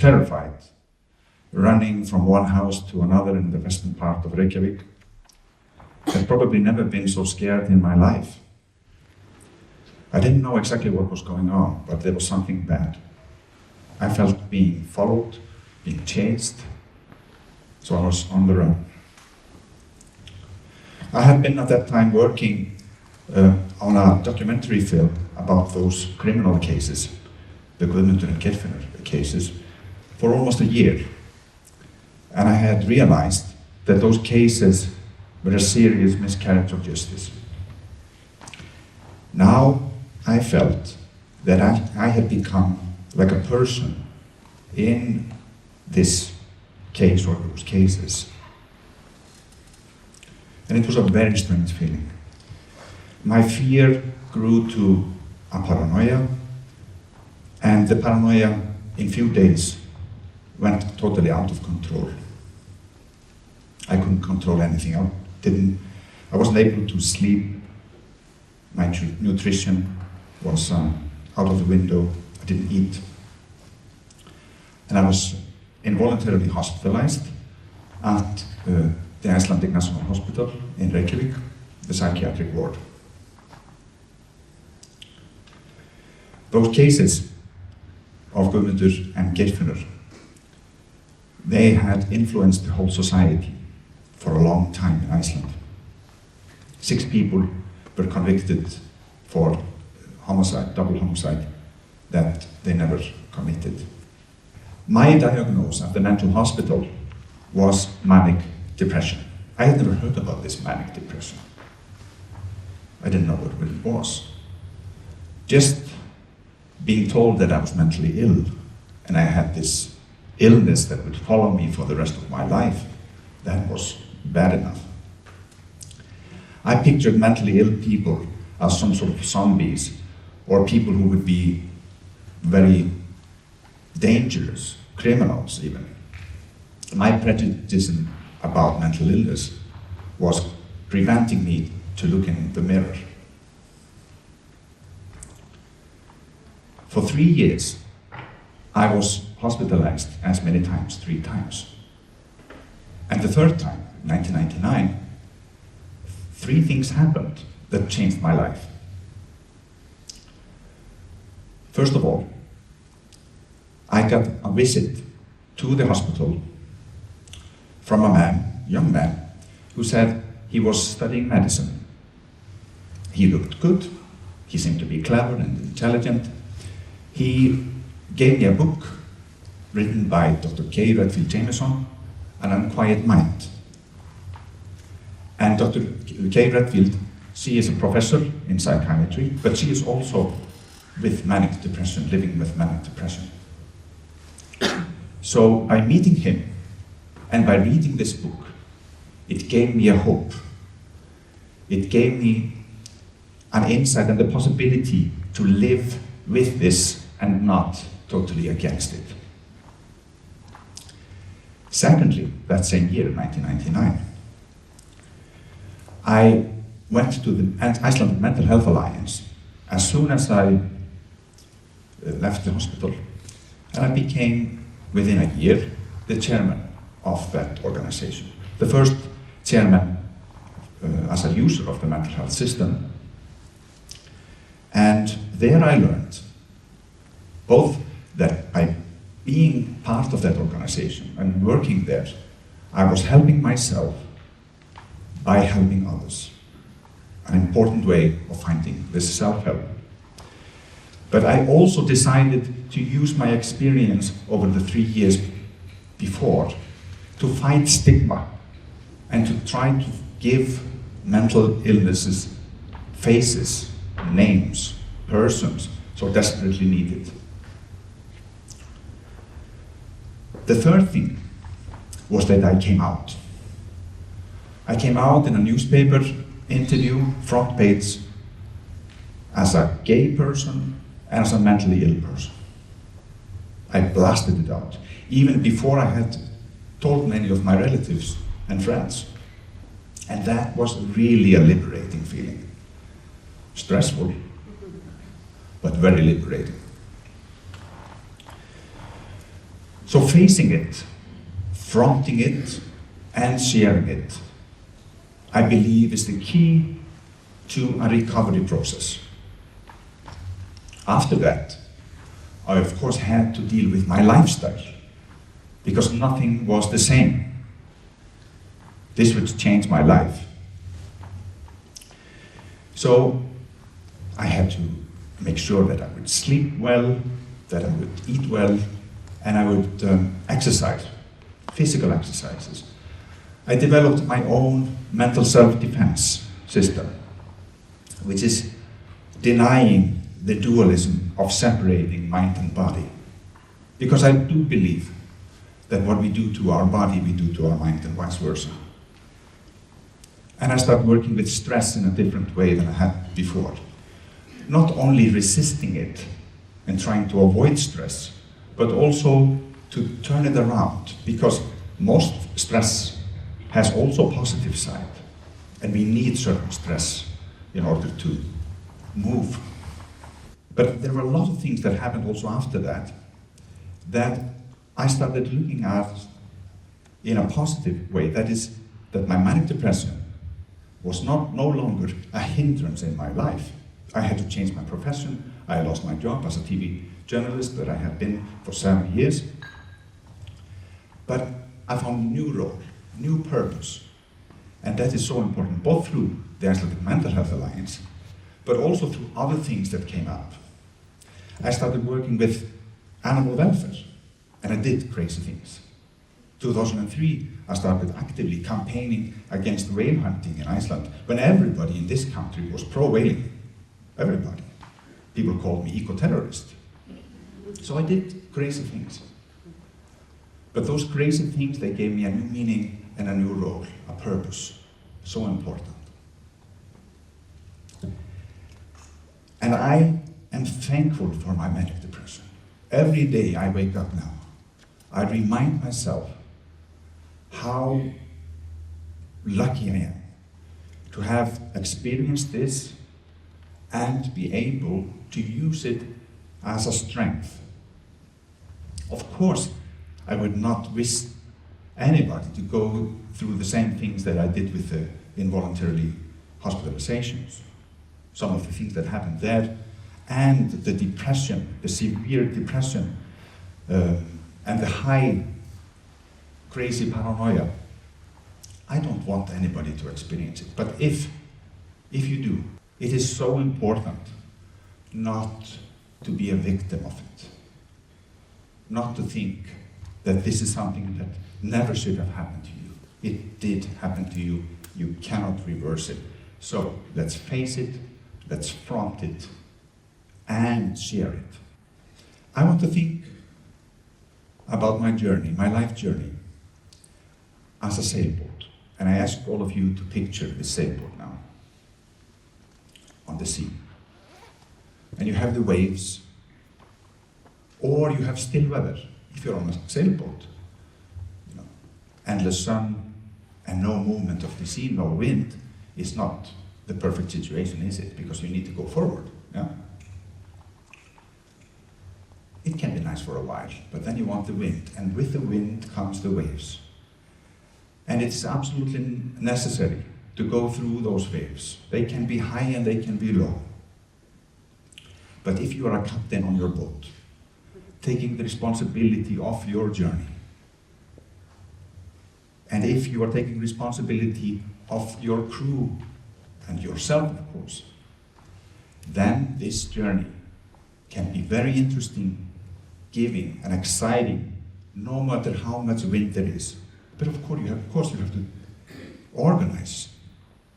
terrified, running from one house to another in the western part of Reykjavik. I'd probably never been so scared in my life. I didn't know exactly what was going on, but there was something bad. I felt being followed, being chased, so I was on the run. I had been at that time working on a documentary film about those criminal cases, the Gudmundur and Geirfinnur cases, for almost a year. And I had realized that those cases were a serious miscarriage of justice. Now I felt that I had become like a person in this case or those cases. And it was a very strange feeling. My fear grew to a paranoia, and the paranoia in few days went totally out of control. I couldn't control anything. I wasn't able to sleep. My nutrition was out of the window. I didn't eat. And I was involuntarily hospitalized at the Icelandic National Hospital in Reykjavik, the psychiatric ward. Those cases of Gudmundur and Geirfinnur, they had influenced the whole society for a long time in Iceland. 6 people were convicted for homicide, double homicide, that they never committed. My diagnosis at the mental hospital was manic depression. I had never heard about this manic depression. I didn't know what it was. Just being told that I was mentally ill and I had this illness that would follow me for the rest of my life, that was bad enough. I pictured mentally ill people as some sort of zombies, or people who would be very dangerous, criminals even. My prejudice about mental illness was preventing me to look in the mirror. For 3 years, I was hospitalized as many times, 3 times. And the third time, 1999, 3 things happened that changed my life. First of all, I got a visit to the hospital from a man, young man, who said he was studying medicine. He looked good, he seemed to be clever and intelligent. He gave me a book written by Dr. Geirfinnur Masson, An Unquiet Mind. And Dr. Geirfinnur, she is a professor in psychiatry, but she is also with manic depression, living with manic depression. So by meeting him and by reading this book, it gave me a hope. It gave me an insight and the possibility to live with this and not totally against it. Secondly, that same year, 1999, I went to the Icelandic Mental Health Alliance as soon as I left the hospital, and I became, within a year, the chairman of that organization. The first chairman as a user of the mental health system. And there I learned both that by being part of that organization and working there, I was helping myself by helping others. An important way of finding this self-help. But I also decided to use my experience over the 3 years before to fight stigma and to try to give mental illnesses faces, names, persons so desperately needed. The third thing was that I came out. I came out in a newspaper interview, front page, as a gay person and as a mentally ill person. I blasted it out, even before I had told many of my relatives and friends. And that was really a liberating feeling. Stressful, but very liberating. So facing it, fronting it, and sharing it, I believe is the key to a recovery process. After that, I of course had to deal with my lifestyle, because nothing was the same. This would change my life. So I had to make sure that I would sleep well, that I would eat well, and I would exercise, physical exercises. I developed my own mental self-defense system, which is denying the dualism of separating mind and body. Because I do believe that what we do to our body, we do to our mind, and vice versa. And I started working with stress in a different way than I had before. Not only resisting it and trying to avoid stress, but also to turn it around, because most stress has also a positive side, and we need certain stress in order to move. But there were a lot of things that happened also after that I started looking at in a positive way. That is, that my manic depression was no longer a hindrance in my life. I had to change my profession. I lost my job as a TV journalist that I had been for 7 years. But I found a new role, new purpose. And that is so important, both through the Icelandic Mental Health Alliance, but also through other things that came up. I started working with animal welfare, and I did crazy things. 2003, I started actively campaigning against whale hunting in Iceland, when everybody in this country was pro-whaling. Everybody. People called me eco-terrorist. So I did crazy things. But those crazy things, they gave me a new meaning and a new role, a purpose. So important. And I am thankful for my manic depression. Every day I wake up now, I remind myself how lucky I am to have experienced this and be able to use it as a strength. Of course, I would not wish anybody to go through the same things that I did with the involuntary hospitalizations. Some of the things that happened there, and the depression, the severe depression, and the high, crazy paranoia. I don't want anybody to experience it, but if you do, it is so important not to be a victim of it. Not to think that this is something that never should have happened to you. It did happen to you. You cannot reverse it. So let's face it, let's front it, and share it. I want to think about my journey, my life journey, as a sailboat. And I ask all of you to picture this sailboat now on the sea. And you have the waves, or you have still weather. If you're on a sailboat, endless sun and no movement of the sea, no wind, is not the perfect situation, is it? Because you need to go forward. Yeah? It can be nice for a while, but then you want the wind, and with the wind comes the waves. And it's absolutely necessary to go through those waves. They can be high and they can be low. But if you are a captain on your boat, taking the responsibility of your journey, and if you are taking responsibility of your crew and yourself, of course, then this journey can be very interesting, giving, and exciting, no matter how much wind there is. But of course you have to organize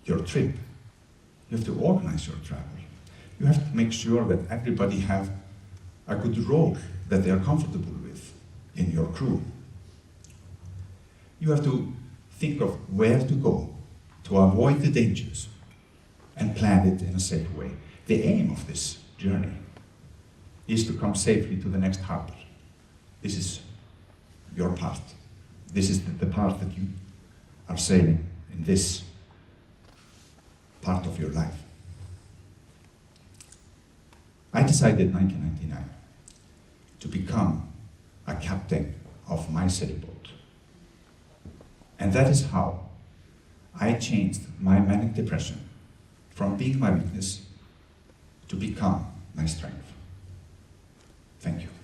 your trip. You have to organize your travel. You have to make sure that everybody have a good role that they are comfortable with in your crew. You have to think of where to go to avoid the dangers and plan it in a safe way. The aim of this journey is to come safely to the next harbor. This is your part. This is the part that you are sailing in this part of your life. I decided in 1999 to become a captain of my sailboat. And that is how I changed my manic depression from being my weakness to become my strength. Thank you.